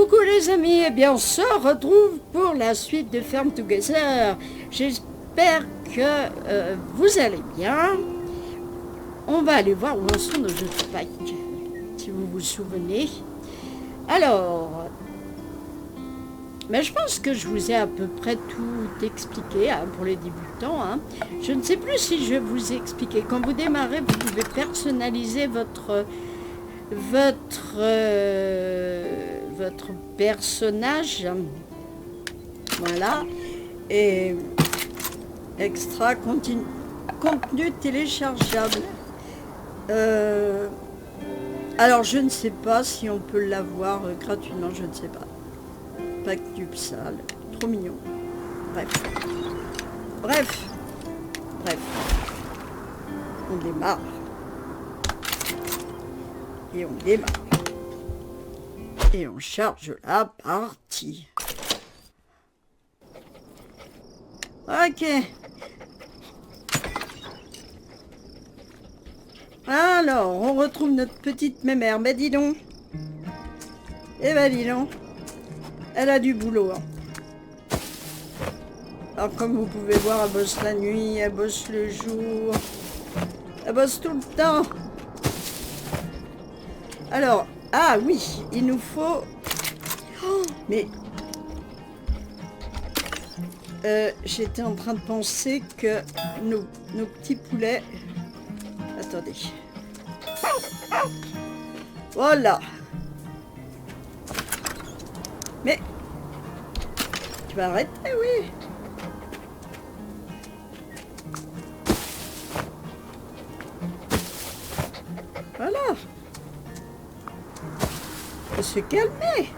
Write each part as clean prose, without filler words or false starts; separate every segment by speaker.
Speaker 1: Coucou les amis, eh bien on se retrouve pour la suite de Farm Together. J'espère que vous allez bien. On va aller voir où en sont nos jeux de Pâques, si vous vous souvenez. Alors, mais je pense que je vous ai à peu près tout expliqué pour les débutants. Je ne sais plus si je vous ai expliqué. Quand vous démarrez, vous pouvez personnaliser votre personnage. Voilà. Et extra contenu téléchargeable. Alors je ne sais pas si on peut l'avoir gratuitement, je ne sais pas. Pack Dupsal, trop mignon. Bref. On démarre. Et on démarre. Et on charge la partie. Ok. Alors, on retrouve notre petite mémère. Mais dis donc. Eh ben dis donc. Elle a du boulot. Alors comme vous pouvez voir, elle bosse la nuit, elle bosse le jour. Elle bosse tout le temps. Alors, ah oui, il nous faut... Oh, mais... j'étais en train de penser que nos petits poulets... Attendez. Voilà. Mais... Tu vas arrêter, oui. Voilà. Faut se calmer.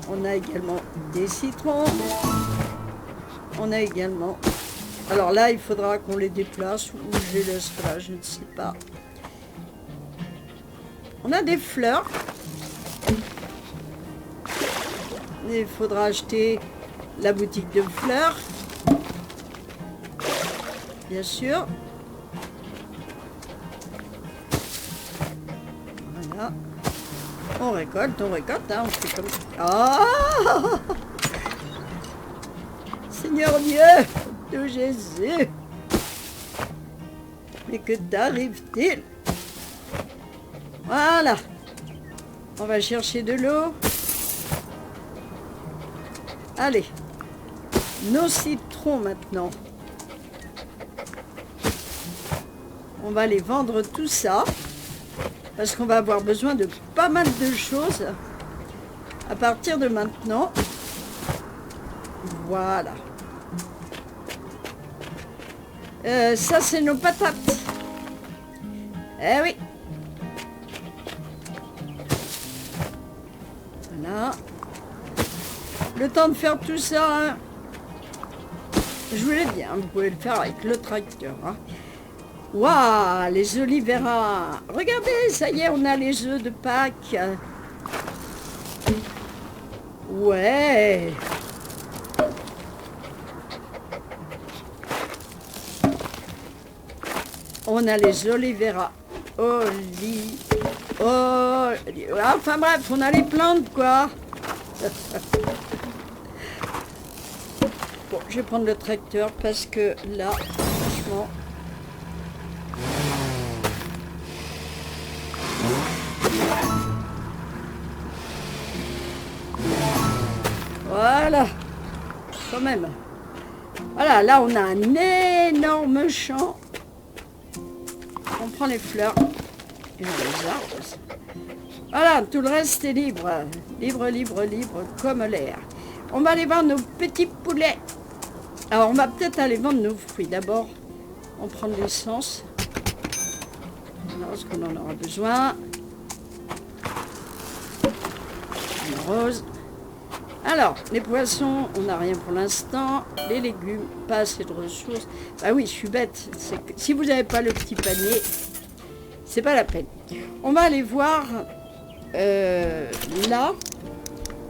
Speaker 1: On a également des citrons. On a également... Alors là, il faudra qu'on les déplace ou je les laisse là, je ne sais pas. On a des fleurs. Il faudra acheter la boutique de fleurs. Bien sûr. Voilà. On récolte, on fait comme ça. Ah, Seigneur Dieu de Jésus. Mais que t'arrive-t-il? Voilà. On va chercher de l'eau. Allez. Nos citrons maintenant. On va les vendre tout ça. Parce qu'on va avoir besoin de pas mal de choses à partir de maintenant. Voilà. Ça, c'est nos patates. Eh oui. Voilà. Le temps de faire tout ça, je voulais bien, vous pouvez le faire avec le tracteur. Waouh, les oliveras. Regardez, ça y est, on a les œufs de Pâques. Ouais. On a les oliveras. Enfin bref, on a les plantes, quoi. Bon, je vais prendre le tracteur parce que là, franchement... Voilà, quand même. Voilà, là on a un énorme champ. On prend les fleurs et on les arrose. Voilà, tout le reste est libre. Libre, comme l'air. On va aller voir nos petits poulets. Alors on va peut-être aller vendre nos fruits. D'abord, on prend de l'essence. Parce qu'on en aura besoin. On arrose. Alors, les poissons, on n'a rien pour l'instant. Les légumes, pas assez de ressources. Bah oui, je suis bête. Si vous n'avez pas le petit panier, c'est pas la peine. On va aller voir là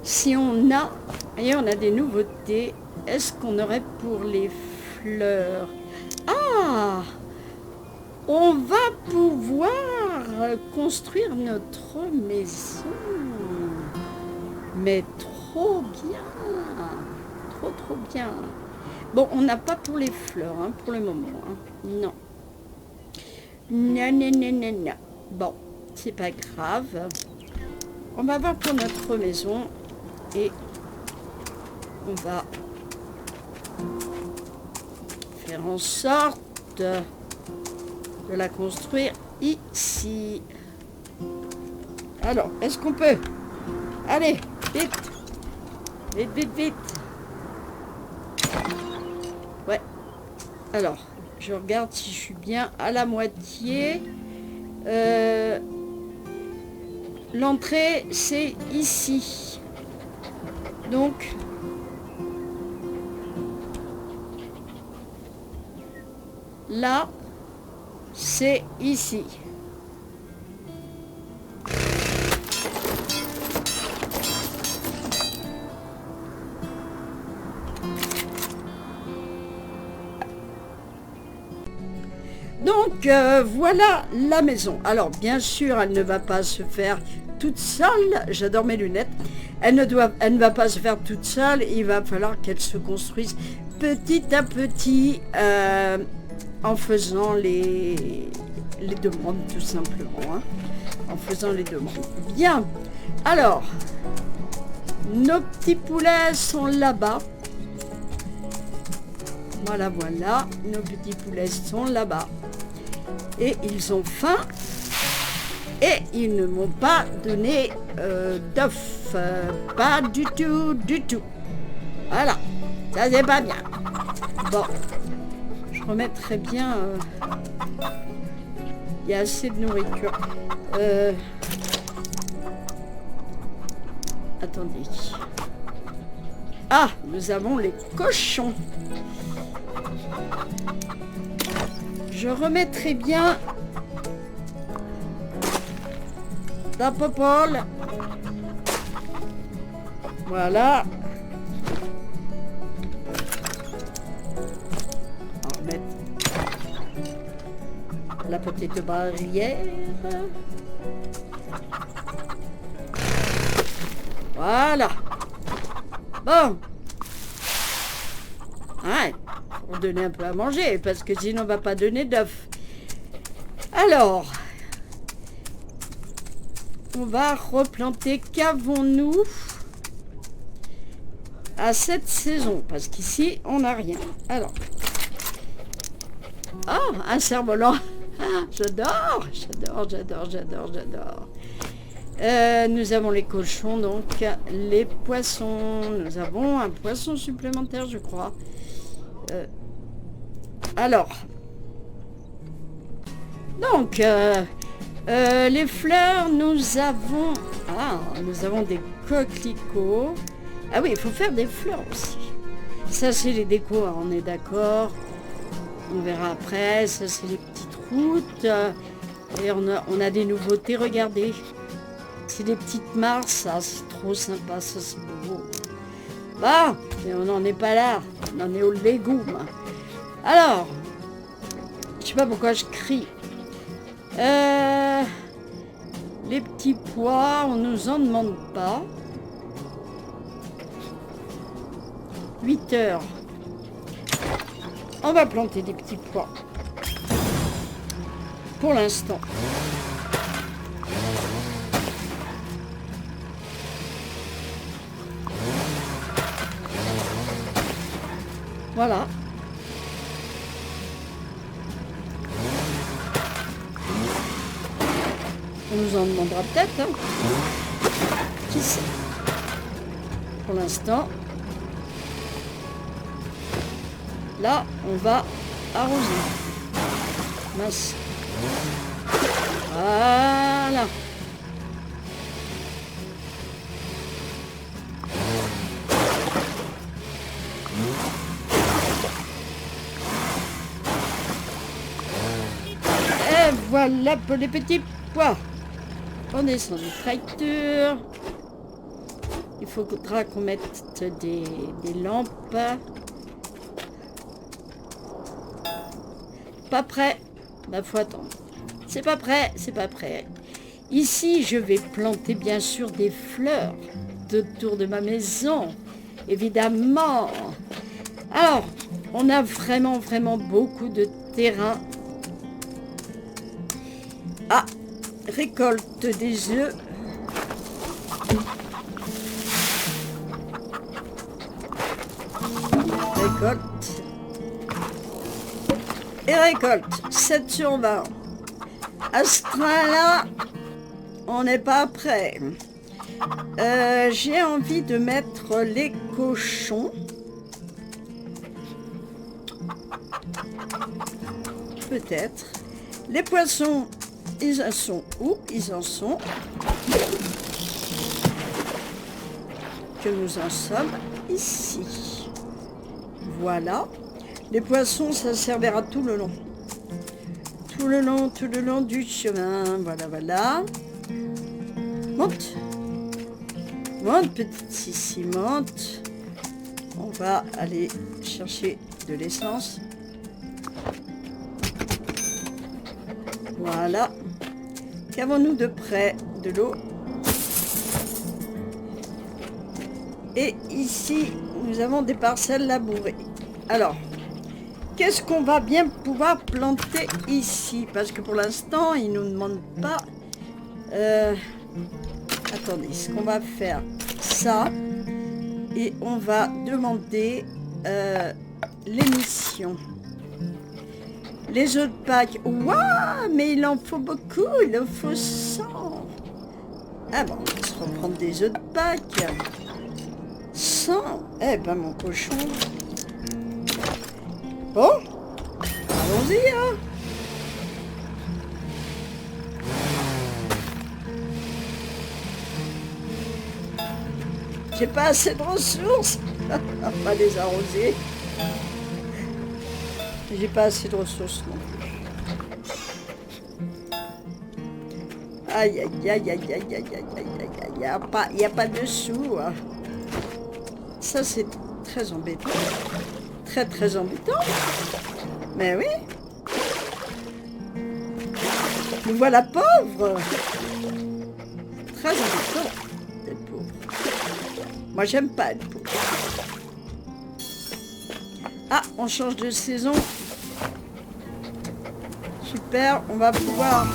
Speaker 1: si on a... Voyez, on a des nouveautés. Est-ce qu'on aurait pour les fleurs? Ah! On va pouvoir construire notre maison. Mais trop bien. Trop bien. Bon, on n'a pas pour les fleurs, hein, pour le moment. Hein. Non. Non. Bon, c'est pas grave. On va voir pour notre maison. Et on va faire en sorte de la construire ici. Alors, est-ce qu'on peut? Allez, vite. Ouais. Alors, je regarde si je suis bien à la moitié. L'entrée, c'est ici. Donc, là, c'est ici. Donc, voilà la maison. Alors, bien sûr, elle ne va pas se faire toute seule. J'adore mes lunettes. Elle ne va pas se faire toute seule. Il va falloir qu'elle se construise petit à petit en faisant les demandes, tout simplement. Hein. En faisant les demandes. Bien. Alors, nos petits poulets sont là-bas. Voilà. Nos petits poulets sont là-bas. Et ils ont faim. Et ils ne m'ont pas donné d'œufs. Pas du tout. Voilà. Ça, c'est pas bien. Bon. Je remettrai bien... Il y a assez de nourriture. Attendez. Ah, nous avons les cochons. Je remettrai bien la popole. Voilà. On va remettre la petite barrière. Voilà. Bon. Ouais. Pour donner un peu à manger, parce que sinon on va pas donner d'œufs. Alors, on va replanter. Qu'avons-nous à cette saison? Parce qu'ici, on n'a rien. Alors, un cerf-volant. J'adore. Nous avons les cochons, donc les poissons. Nous avons un poisson supplémentaire, je crois. Alors, donc, les fleurs, nous avons des coquelicots. Ah oui, il faut faire des fleurs aussi. Ça, c'est les décos, hein, on est d'accord. On verra après. Ça, c'est les petites routes. Et on a des nouveautés, regardez. C'est des petites mares, ça, c'est trop sympa, ça, c'est beau. Bah, mais on n'en est pas là. On en est aux légumes. Alors, je sais pas pourquoi je crie. Les petits pois, on nous en demande pas. 8 heures. On va planter des petits pois. Pour l'instant. Voilà. On nous en demandera peut-être. Hein. Qui sait? Pour l'instant. Là, on va arroser. Mince. Voilà. Et voilà pour les petits pois. On descend du tracteur. Il faudra qu'on mette des lampes. Pas prêt. Bah, faut attendre. C'est pas prêt. Ici, je vais planter bien sûr des fleurs. autour de ma maison, évidemment. Alors, on a vraiment beaucoup de terrain. Ah, récolte des œufs. Récolte. Et récolte. 7 sur 20. À ce train-là, on n'est pas prêt. J'ai envie de mettre les cochons. Peut-être. Les poissons, ils en sont où? Ils en sont. Que nous en sommes ici. Voilà. Les poissons, ça servira tout le long. Tout le long du chemin. Voilà. Monte. Monte, petite Sissi, monte. On va aller chercher de l'essence. Voilà. Qu'avons-nous de près? De l'eau. Et ici, nous avons des parcelles labourées. Alors, qu'est-ce qu'on va bien pouvoir planter ici? Parce que pour l'instant, ils ne nous demandent pas... Attendez, ce qu'on va faire, ça. Et on va demander l'émission. Les œufs de Pâques. Waouh, mais il en faut beaucoup, il en faut 100. Ah bon, on va se reprendre des œufs de Pâques. 100. Eh ben, mon cochon. Bon, allons-y, hein. J'ai pas assez de ressources. On va les arroser. J'ai pas assez de ressources non plus. Aïe. Il n'y a pas de sous. Hein. Ça, c'est très embêtant. Très embêtant. Mais oui. Nous voilà pauvres. Très embêtant d'être pauvre. Moi, j'aime pas être pauvre. Ah, on change de saison. Super, on va pouvoir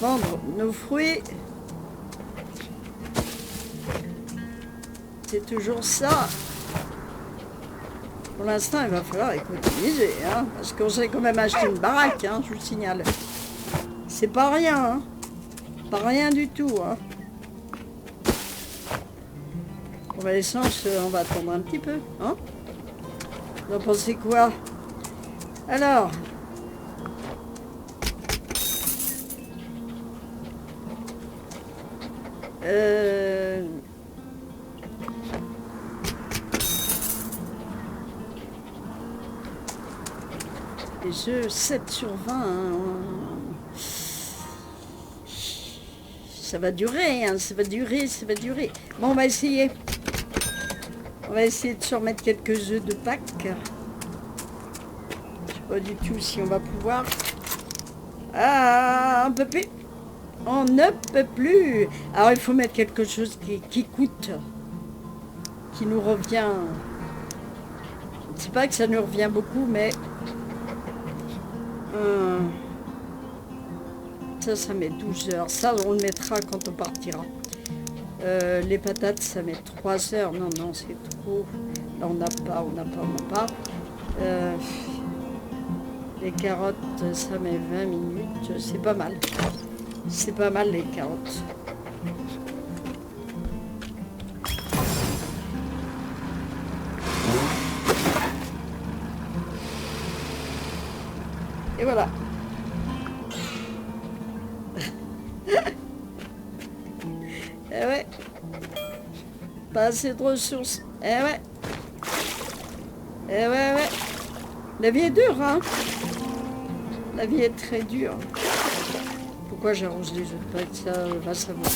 Speaker 1: vendre nos fruits. C'est toujours ça. Pour l'instant, il va falloir économiser, hein, parce qu'on s'est quand même acheté une baraque, hein, je vous le signale. C'est pas rien, hein. Pas rien du tout, hein. Pour l'essence, on va attendre un petit peu, hein. Vous en pensez quoi? Alors, les œufs 7 sur 20, hein. Ça va durer, hein, ça va durer. Bon, on va essayer. On va essayer de se remettre quelques œufs de Pâques. Je ne sais pas du tout si on va pouvoir. Ah, on peut plus. On ne peut plus. Alors, il faut mettre quelque chose qui coûte. Qui nous revient. Je ne sais pas que ça nous revient beaucoup, mais... Ça met 12 heures. Ça, on le mettra quand on partira. Les patates, ça met 3 heures. Non, c'est trop. Là, on n'a pas. Les carottes, ça met 20 minutes. C'est pas mal. C'est pas mal, les carottes. Et voilà. Eh ouais. Pas assez de ressources. Eh ouais. La vie est dure, hein. La vie est très dure. Pourquoi j'arrose les œufs de Pâques? Ça, va savoir.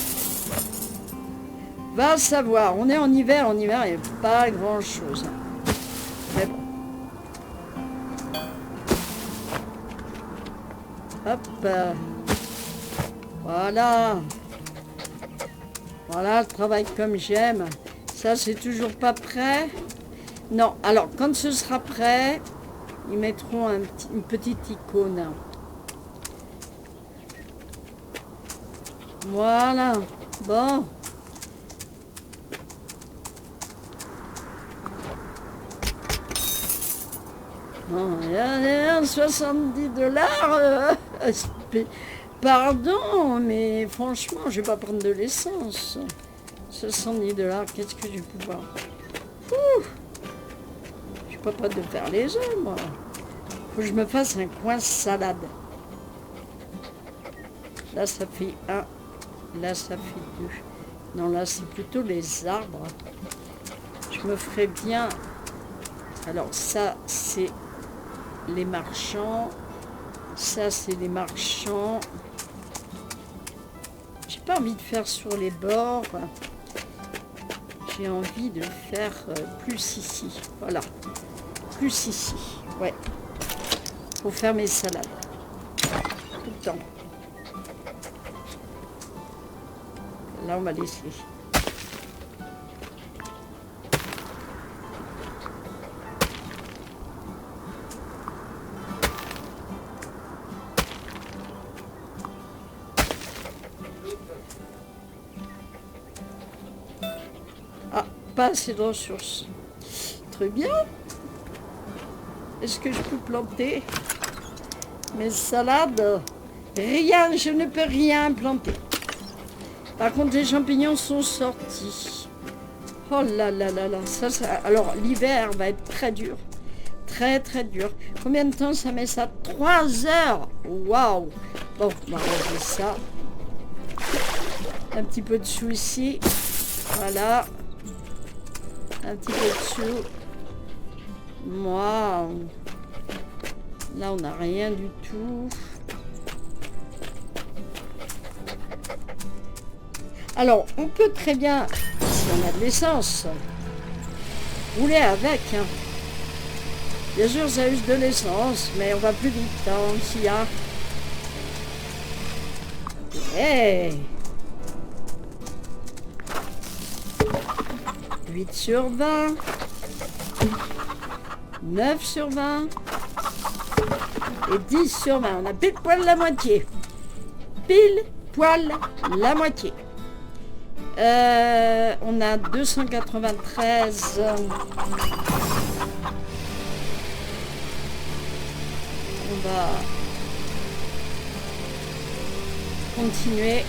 Speaker 1: Va savoir. On est en hiver, il n'y a pas grand-chose. Mais bon. Hop. Voilà. Voilà le travail comme j'aime. Ça, c'est toujours pas prêt. Non, alors quand ce sera prêt, ils mettront une petite icône. Voilà. Bon. Bon, il y a 70 $. Pardon, mais franchement, je vais pas prendre de l'essence. 70 $, qu'est-ce que je peux voir? Je suis pas prête de faire les œufs, moi. Faut que je me fasse un coin salade. Là, ça fait 1. Là, ça fait 2. Non, là, c'est plutôt les arbres. Je me ferais bien... Alors, ça, c'est les marchands. Ça, c'est les marchands. J'ai pas envie de faire sur les bords. J'ai envie de faire plus ici. Voilà. Plus ici. Ouais. Pour faire mes salades. Tout le temps. Là, on va laisser. Ah, pas assez de ressources. Très bien. Est-ce que je peux planter mes salades? Rien, je ne peux rien planter. Par contre, les champignons sont sortis. Oh là là là là. Ça, alors, l'hiver va être très dur. Très très dur. Combien de temps ça met ça? 3 heures. Waouh. Bon, on va ranger ça. Un petit peu de dessous ici. Voilà. Un petit peu dessous. Waouh. Là, on n'a rien du tout. Alors, on peut très bien, si on a de l'essence, rouler avec. Hein. Bien sûr, ça use de l'essence, mais on va plus vite hein, s'il y a. Hey 8 sur 20. 9 sur 20. Et 10 sur 20. On a pile poil la moitié. Pile poil la moitié. On a 293. On va continuer.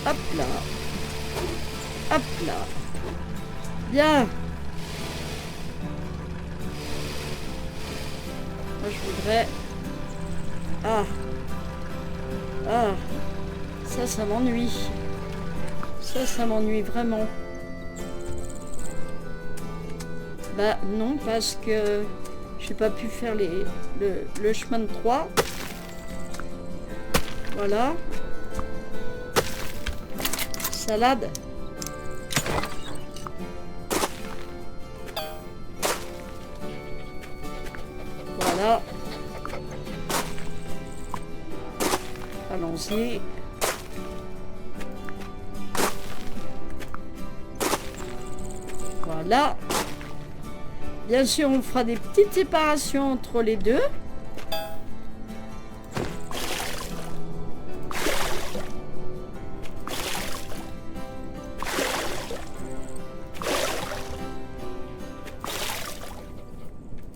Speaker 1: Hop là. Hop là. Bien. Moi je voudrais... Ah. Ah. Ça m'ennuie. Ça m'ennuie vraiment. Bah non, parce que j'ai pas pu faire le chemin de 3. Voilà. Salade. Voilà. Allons-y. Voilà. Bien sûr, on fera des petites séparations entre les deux.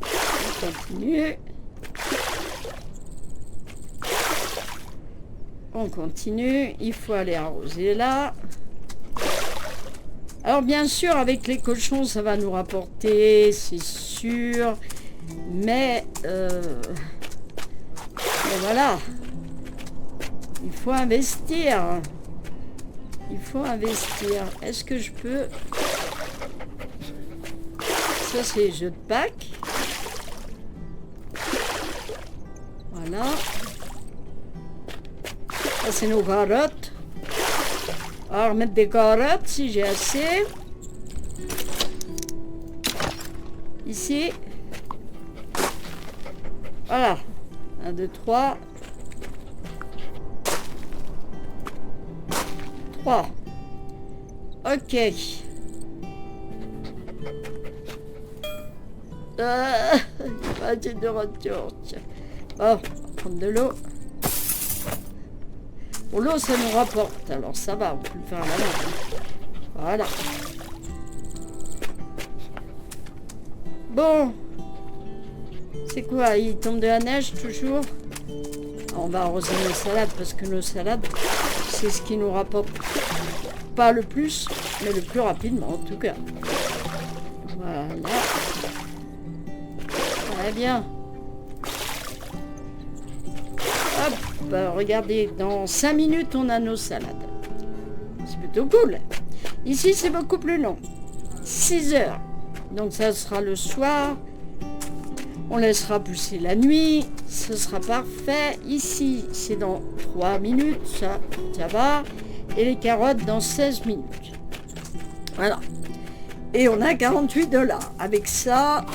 Speaker 1: On continue. On continue. Il faut aller arroser là. Alors bien sûr, avec les cochons, ça va nous rapporter, c'est sûr. Mais voilà. Il faut investir. Il faut investir. Est-ce que je peux... Ça, c'est les jeux de Pâques. Voilà. Ça, c'est nos carottes. On va remettre des carottes si j'ai assez. Ici. Voilà. 1, 2, 3. 3. Ok. Pas assez de retour. Tiens. Bon, on va prendre de l'eau. Bon, l'eau, ça nous rapporte. Alors, ça va, on peut le faire à la main. Voilà. Bon. C'est quoi? Il tombe de la neige, toujours? On va arroser nos salades, parce que nos salades, c'est ce qui nous rapporte pas le plus, mais le plus rapidement, en tout cas. Voilà. Très bien. Hop, regardez, dans 5 minutes, on a nos salades. C'est plutôt cool. Ici, c'est beaucoup plus long. 6 heures. Donc, ça sera le soir. On laissera pousser la nuit. Ce sera parfait. Ici, c'est dans 3 minutes. Ça va. Et les carottes dans 16 minutes. Voilà. Et on a 48 $. Avec ça,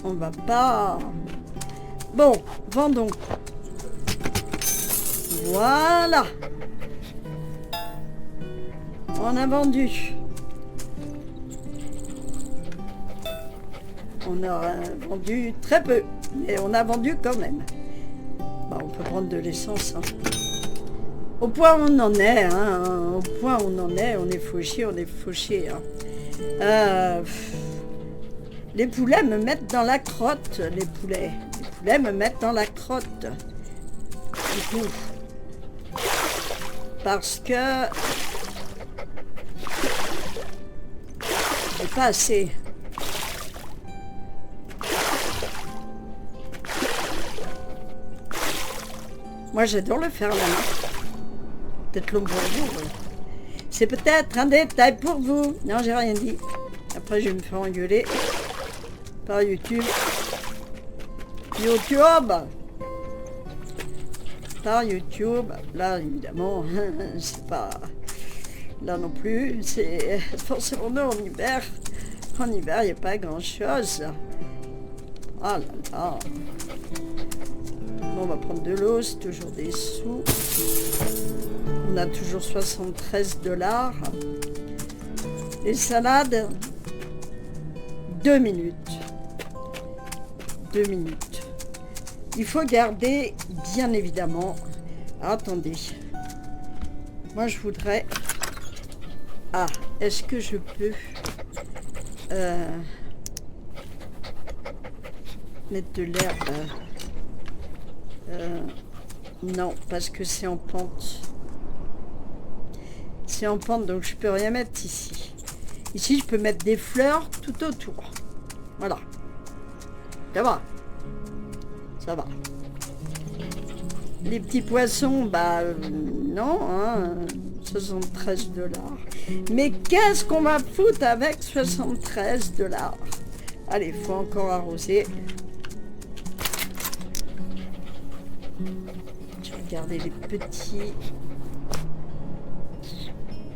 Speaker 1: on va pas... Bon, vendons. Voilà. On a vendu. On a vendu très peu, mais on a vendu quand même. Bah, on peut prendre de l'essence. Hein. Au point où on en est, hein, au point où on en est, on est fauché, Hein. Les poulets me mettent dans la crotte, les poulets. Les poulets me mettent dans la crotte. Du coup. Parce que... j'ai pas assez. Moi, j'adore le faire à la main. Peut-être long pour vous. Ouais. C'est peut-être un détail pour vous. Non, j'ai rien dit. Après, je vais me faire engueuler par YouTube. Par YouTube. Là, évidemment, c'est pas... Là non plus. C'est forcément nous en hiver. En hiver, il n'y a pas grand-chose. Ah là là. On va prendre de l'eau, c'est toujours des sous. On a toujours 73 $. Les salades, 2 minutes. 2 minutes. Il faut garder, bien évidemment... Attendez. Moi, je voudrais... Ah, est-ce que je peux... mettre de l'air... non, parce que c'est en pente. C'est en pente, donc je peux rien mettre ici. Ici, je peux mettre des fleurs tout autour. Voilà. Ça va. Ça va. Les petits poissons, bah non, hein, 73 $. Mais qu'est-ce qu'on va foutre avec 73 $? Allez, il faut encore arroser. Je vais regarder les petits.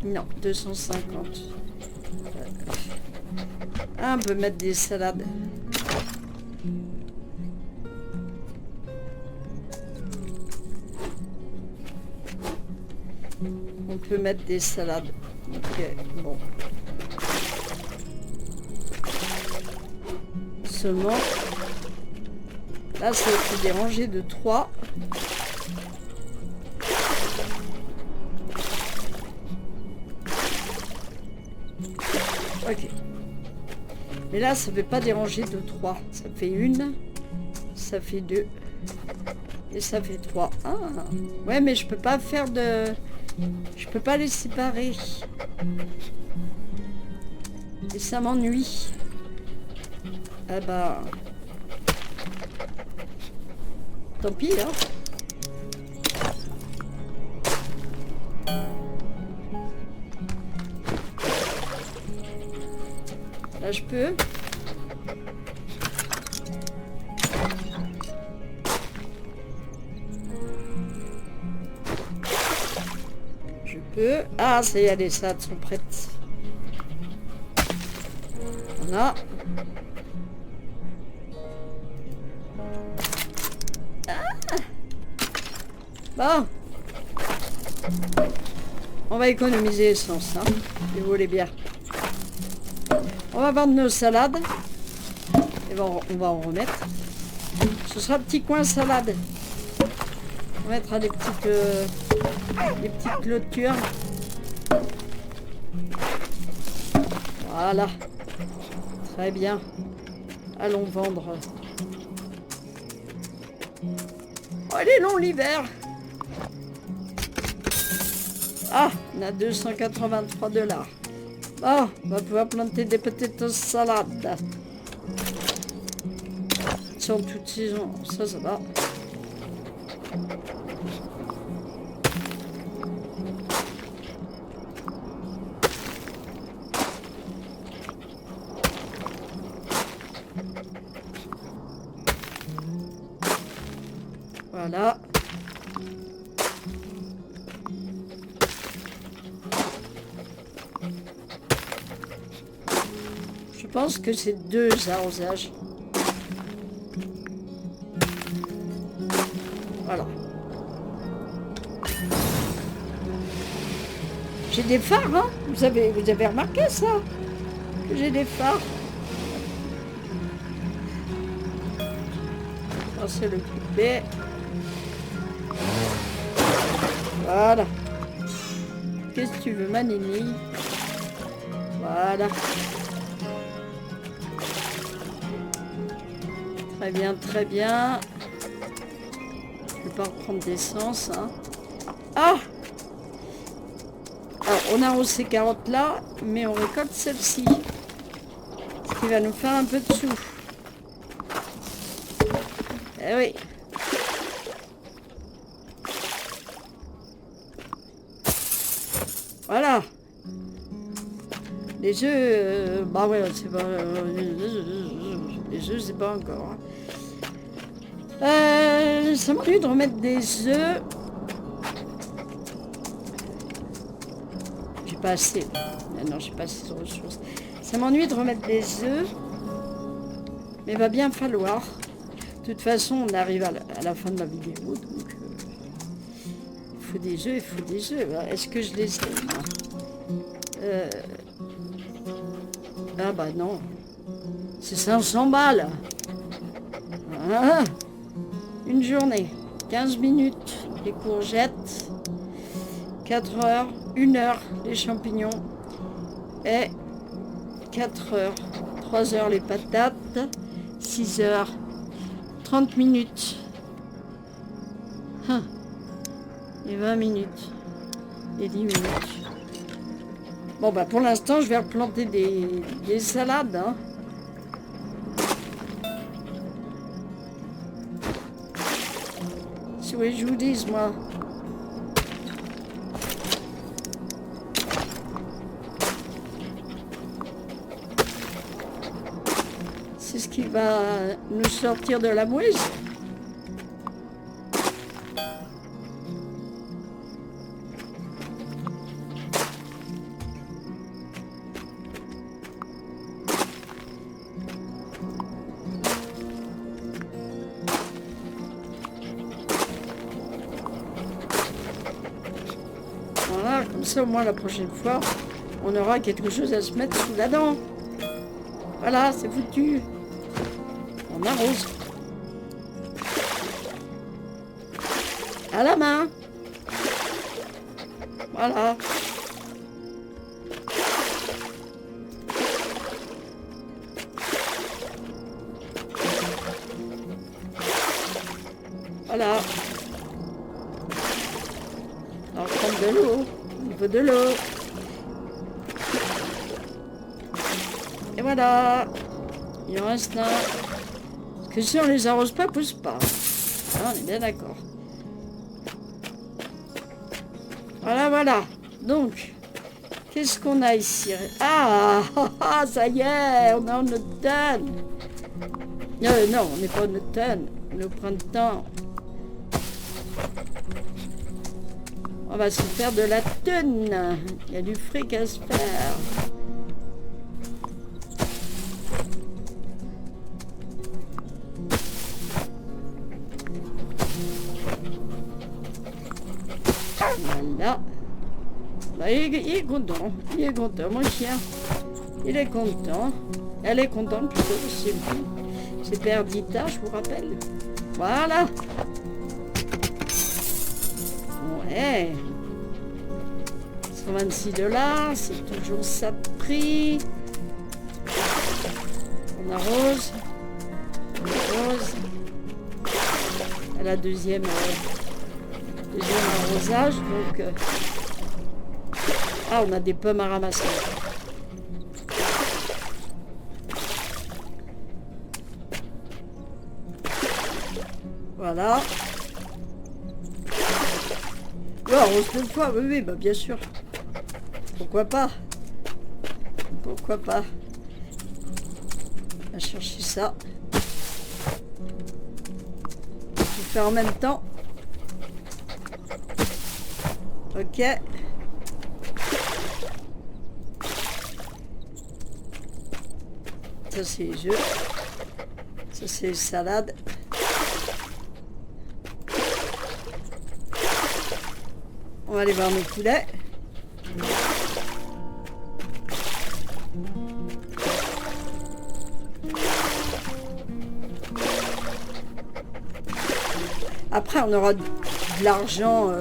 Speaker 1: Non, 250. Ah, on peut mettre des salades. On peut mettre des salades. Ok, bon. Seulement, là, ça a été dérangé de 3. Ok. Mais là, ça ne fait pas déranger de 3. Ça fait 1, ça fait 2, et ça fait 3. Ah, ouais, mais je peux pas faire de... Je peux pas les séparer. Et ça m'ennuie. Ah bah... Tant pis, hein. Là, je peux. Je peux. Ah, ça y est, les salades sont prêtes. Voilà. Ah. Bon. On va économiser l'essence, hein, si vous voulez bien. On va vendre nos salades. Et bon, on va en remettre. Ce sera petit coin salade. On mettra des petites clôtures. Voilà. Très bien. Allons vendre. Oh, il est long l'hiver. Ah, on a 283 $. Ah, on va pouvoir planter des petites salades. Ils sont toutes saisons. Ça va. Voilà. Je pense que c'est 2 arrosages. Voilà. J'ai des phares, hein? Vous avez remarqué ça? Que j'ai des phares. On va l'occuper. Voilà. Qu'est-ce que tu veux, ma Nini? Voilà. Très bien, très bien. Je vais pas reprendre d'essence, hein. Ah! Alors, on arrose ces carottes là, mais on récolte celle-ci. Ce qui va nous faire un peu de sous. Eh oui. Voilà. Les œufs, bah ouais, c'est pas... les œufs, c'est pas encore. Hein. Ça m'ennuie de remettre des œufs. J'ai pas assez. Non, j'ai pas assez de ressources. Ça m'ennuie de remettre des œufs. Mais va bien falloir. De toute façon, on arrive à la fin de la vidéo. Donc, il faut des œufs, il faut des œufs. Est-ce que je les ai? Ah bah non. C'est 500 balles. Ah, une journée. 15 minutes, les courgettes. 4 heures. 1 heure, les champignons. Et 4 heures. 3 heures, les patates. 6 heures. 30 minutes. Et 20 minutes. Et 10 minutes. Bon, bah pour l'instant, je vais replanter des salades. Hein. Si vous voulez que je vous dise, moi. C'est ce qui va nous sortir de la mouise. Voilà, comme ça au moins la prochaine fois, on aura quelque chose à se mettre sous la dent. Voilà, c'est foutu. On arrose. À la main. Voilà. Voilà. On va prendre de l'eau. Il faut de l'eau. Et voilà. Il en reste un. Parce que si on les arrose pas, pousse pas. Ah, on est bien d'accord. Voilà, voilà. Donc, qu'est-ce qu'on a ici? Ah, ça y est, on est en automne. Non, on n'est pas en automne. On est au printemps. On va se faire de la thune. Il y a du fric à se faire. Voilà. Là, il est content. Il est content, mon chien. Il est content. Elle est contente plutôt, c'est Perdita, je vous rappelle. Voilà. Ouais. 126 $, c'est toujours ça de prix. On arrose. À la deuxième arrosage, donc... Ah, on a des pommes à ramasser. Voilà. Ouais, arrose 2 fois, oui, bah bien sûr. Pourquoi pas? Pourquoi pas? On va chercher ça. Tout faire en même temps. Ok. Ça c'est les œufs. Ça c'est les salades. On va aller voir nos poulets. Après, on aura de l'argent à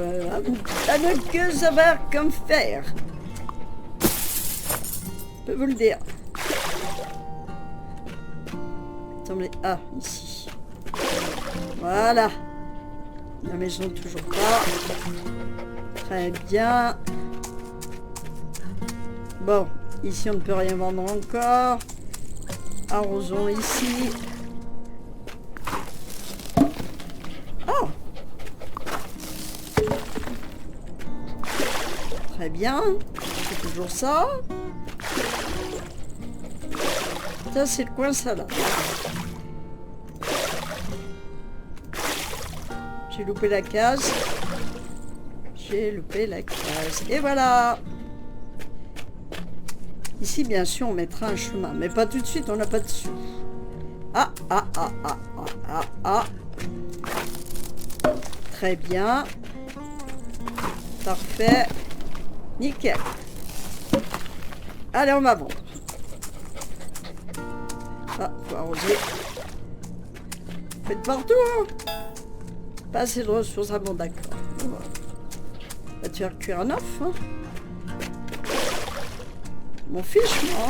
Speaker 1: ne que savoir comme faire. Je peux vous le dire. Attendez, ah, ici. Voilà. La maison toujours pas. Très bien. Bon, ici on ne peut rien vendre encore. Arrosons ici. Oh! Très bien. C'est toujours ça. Ça, c'est le coin salade. J'ai loupé la case. J'ai loupé la case. Et voilà. Ici, bien sûr, on mettra un chemin. Mais pas tout de suite, on n'a pas de sous. Ah. Très bien. Parfait. Nickel. Allez, on va vendre. Ah, faut arroser. Faites partout, hein. Pas assez de ressources. Ah bon, d'accord. Va te faire cuire un œuf, hein. M'en fiche, moi.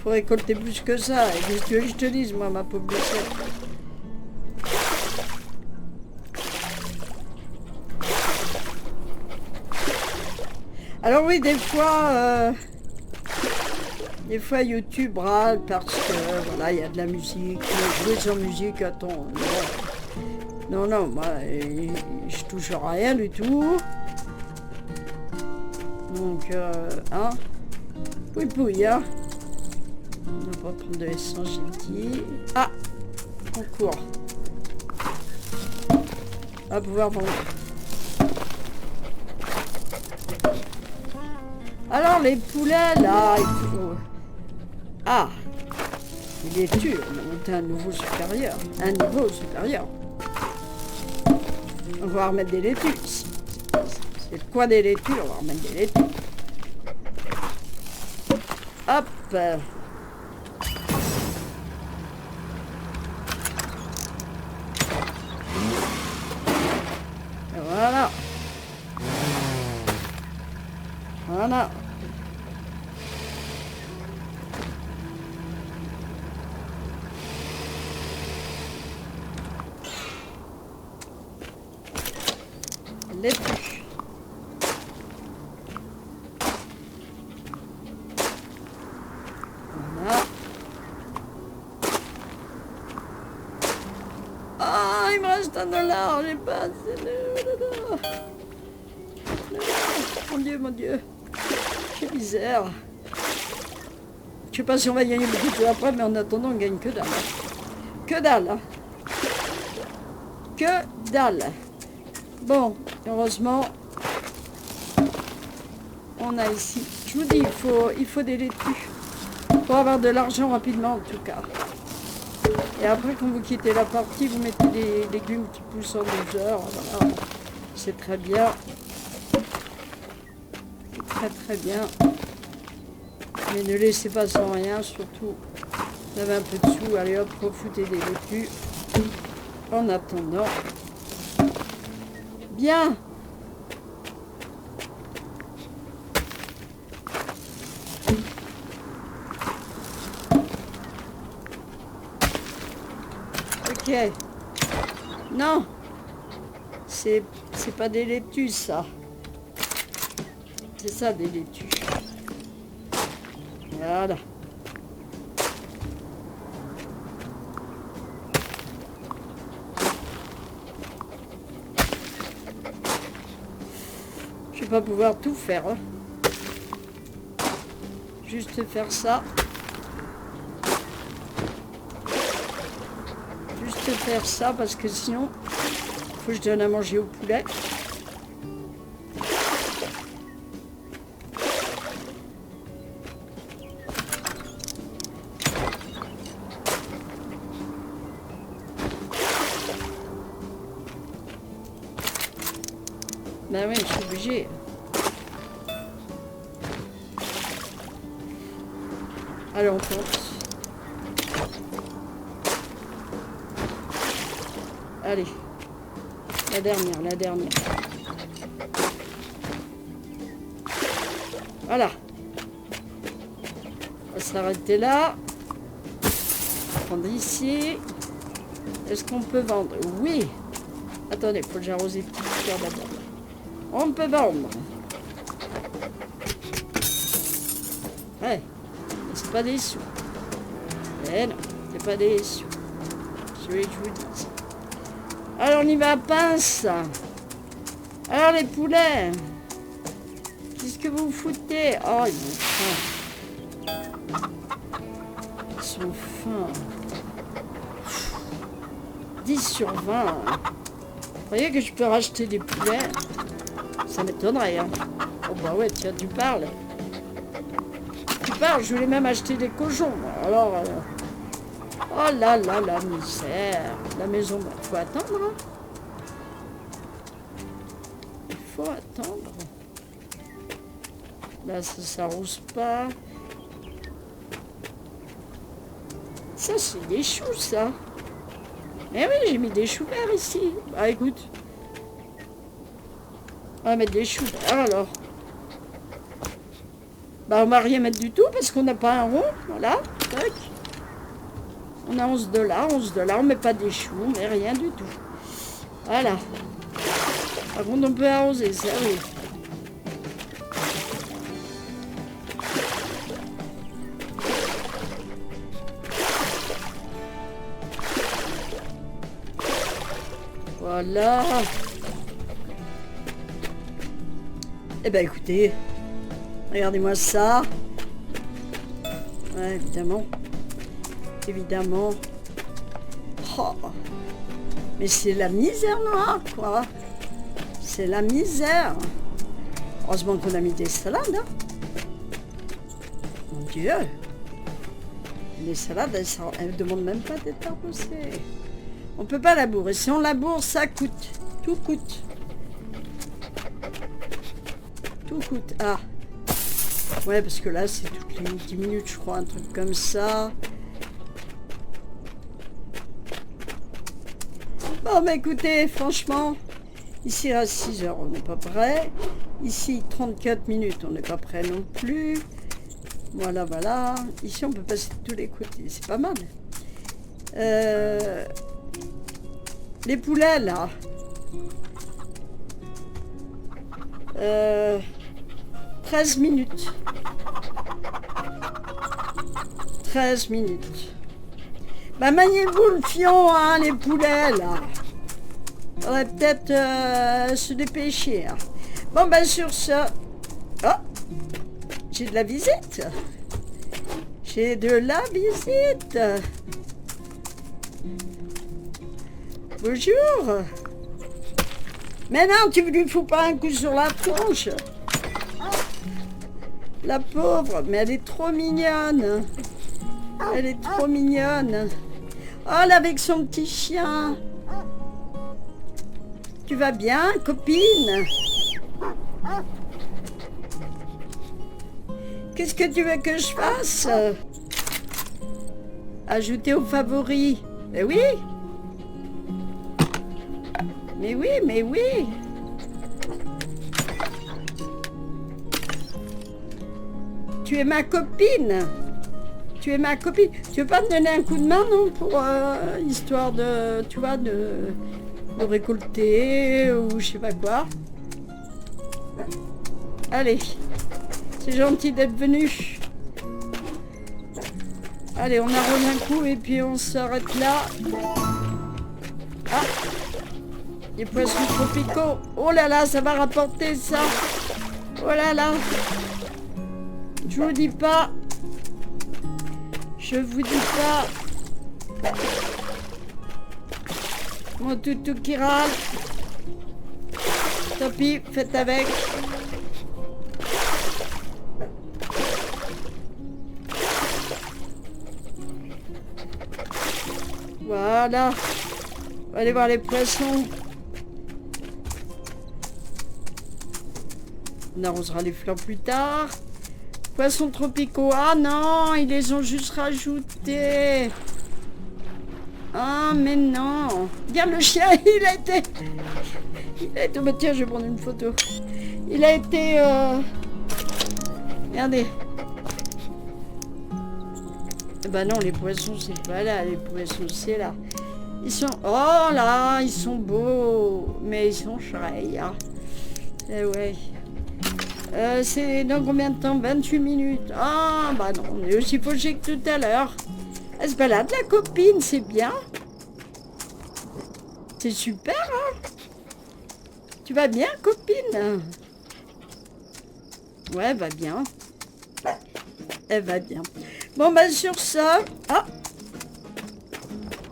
Speaker 1: Faut récolter plus que ça. Et qu'est-ce que tu veux que je te dise, moi, ma pauvre Lucette? Alors oui, des fois YouTube râle parce que voilà, il y a de la musique. Jouer sans musique, attends. Non, moi, je touche à rien du tout. Donc, hein. Pouille, hein. On va pas prendre de l'essence, j'ai dit. Ah, on court. On va pouvoir vendre. Alors, les poulets, là, il faut... Ah, il est dur, on a monté un niveau supérieur. Un niveau supérieur. On va remettre des laitues ici. C'est le coin des laitues, on va remettre des laitues. Hop. Et voilà. Voilà. Les plus. Voilà. Ah, il me reste $1, j'ai pas assez de... Mon Dieu. Quelle misère. Je sais pas si on va gagner beaucoup de choses après, mais en attendant, on gagne que dalle. Que dalle. Hein. Que dalle. Bon, heureusement, on a ici. Je vous dis, il faut des laitues. Pour avoir de l'argent rapidement, en tout cas. Et après, quand vous quittez la partie, vous mettez des légumes qui poussent en 12 heures. Voilà. C'est très bien. très très bien. Mais ne laissez pas sans rien, surtout. Vous avez un peu de sous, allez hop, profitez des laitues. En attendant. Bien. Ok. Non. C'est pas des laitues, ça. C'est ça, des laitues. Voilà. Je vais pas pouvoir tout faire. Hein. Juste faire ça. Juste faire ça parce que sinon, faut que je donne à manger au poulet. Ben oui, je suis obligée. Allez, on compte. Allez. La dernière, la dernière. Voilà. On va s'arrêter là. Prendre ici. Est-ce qu'on peut vendre? Oui. Attendez, il faut que j'arrose les petites fleurs d'abord. On peut vendre. Ouais. C'est pas des sous. Eh non, c'est pas des sous. Je vais que je vous dise. Alors on y va à pince. Alors les poulets. Qu'est-ce que vous foutez? Oh, ils ont faim. Ils sont fins. 10 sur 20. Vous voyez que je peux racheter des poulets? Ça m'étonnerait, hein. Oh bah ouais, tiens, tu parles. Tu parles, je voulais même acheter des cochons. Alors, oh là là, la misère. La maison, bah, faut attendre. Hein. Il faut attendre. Là, ça s'arrose pas. Ça, c'est des choux, ça. Eh oui, j'ai mis des choux verts ici. Bah écoute. On va mettre des choux verts alors. Bah on va rien mettre du tout parce qu'on n'a pas un rond. Voilà. Tac. On a 11 $. 11 $. On met pas des choux, on met rien du tout. Voilà. Par contre, on peut arroser, ça oui. Voilà. Eh ben écoutez, regardez-moi ça. Ouais, évidemment. Évidemment. Oh. Mais c'est la misère noire, quoi. C'est la misère. Heureusement qu'on a mis des salades, hein. Mon Dieu. Les salades, elles ne demandent même pas d'être arrosées. On peut pas labourer. Si on laboure, ça coûte. Tout coûte. Tout coûte. Ah. Ouais, parce que là, c'est toutes les 10 minutes, je crois, un truc comme ça. Bon, bah écoutez, franchement, ici à 6 heures, on n'est pas prêt. Ici, 34 minutes, on n'est pas prêt non plus. Voilà, voilà. Ici, on peut passer de tous les côtés. C'est pas mal. Les poulets, là. 13 minutes. 13 minutes. Bah, maniez-vous le fion, hein, les poulets, là. On va peut-être se dépêcher. Hein. Bon, ben, sur ce... Oh, j'ai de la visite. J'ai de la visite. Bonjour. Mais non, tu lui fous pas un coup sur la tronche. La pauvre, mais elle est trop mignonne. Elle est trop mignonne. Oh, là, avec son petit chien. Tu vas bien, copine? Qu'est-ce que tu veux que je fasse? Ajouter aux favoris. Mais oui. Mais oui, mais oui. Tu es ma copine. Tu es ma copine. Tu veux pas me donner un coup de main, non, pour histoire de, tu vois, de récolter ou je sais pas quoi. Allez, c'est gentil d'être venu. Allez, on arrose un coup et puis on s'arrête là. Ah, les poissons tropicaux. Oh là là, ça va rapporter ça. Oh là là. Je vous dis pas. Je vous dis pas. Mon toutou qui râle. Tant pis, faites avec. Voilà. On va aller voir les poissons. On arrosera les fleurs plus tard. Poissons tropicaux. Ah non, ils les ont juste rajoutés. Ah mais non. Regarde le chien, il a été... bah, tiens, je vais prendre une photo. Il a été... Regardez. Eh ben non, les poissons, c'est pas là. Les poissons, c'est là. Ils sont... Oh là, ils sont beaux. Mais ils sont chrais. Hein. Eh ouais. C'est dans combien de temps? 28 minutes. Ah, bah non, on est aussi fauché que tout à l'heure. Elle se balade, la copine, c'est bien. C'est super, hein? Tu vas bien, copine? Ouais, elle va bien. Elle va bien. Bon, bah sur ça... Ah!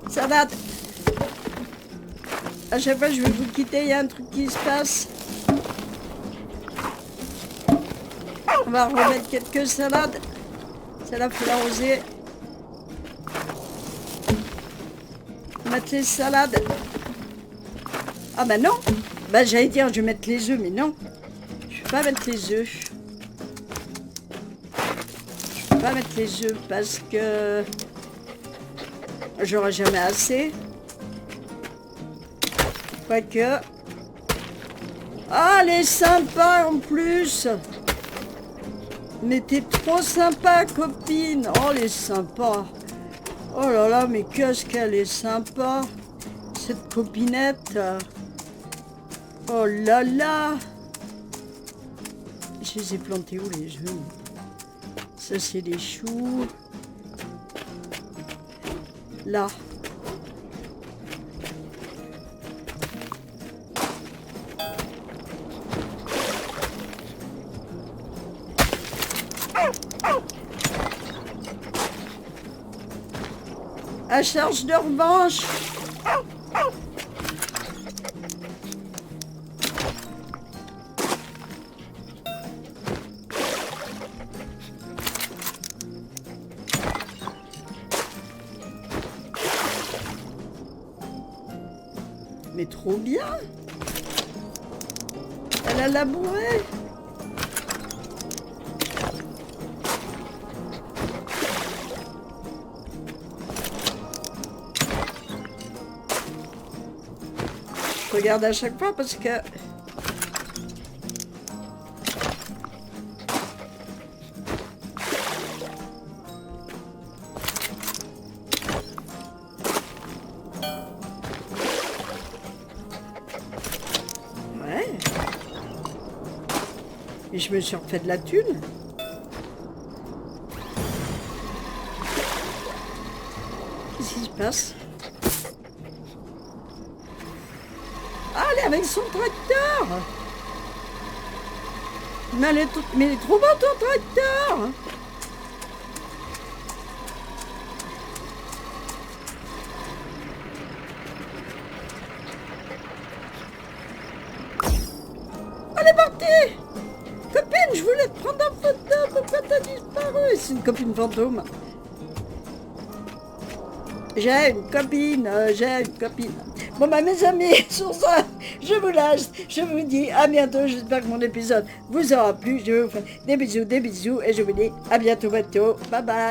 Speaker 1: Ça va. À chaque fois, je vais vous quitter, il y a un truc qui se passe. On va remettre quelques salades. Celle-là, faut l'arroser. Mettre les salades. Ah bah non. Bah j'allais dire, je vais mettre les œufs, mais non. Je vais pas mettre les œufs. Je vais pas mettre les œufs parce que j'aurai jamais assez. Quoique. Ah, elle est sympa en plus. Mais t'es trop sympa, copine. Oh, elle est sympa. Oh là là, mais qu'est-ce qu'elle est sympa, cette copinette. Oh là là. Je les ai plantés où, les œufs? Ça, c'est des choux. Là. À charge de revanche. Mais trop bien. Elle a labouré. Je regarde à chaque fois parce que... Ouais. Et je me suis refait de la thune. Qu'est-ce qui se passe? Avec son tracteur. Mais elle est trop bon ton tracteur. Elle est partie. Copine, je voulais te prendre en photo. Pourquoi t'as disparu? C'est une copine fantôme. J'ai une copine, j'ai une copine. Bon bah mes amis, sur ça, je vous lâche. Je vous dis à bientôt. J'espère que mon épisode vous aura plu. Je vous fais des bisous et je vous dis à bientôt. Bye bye.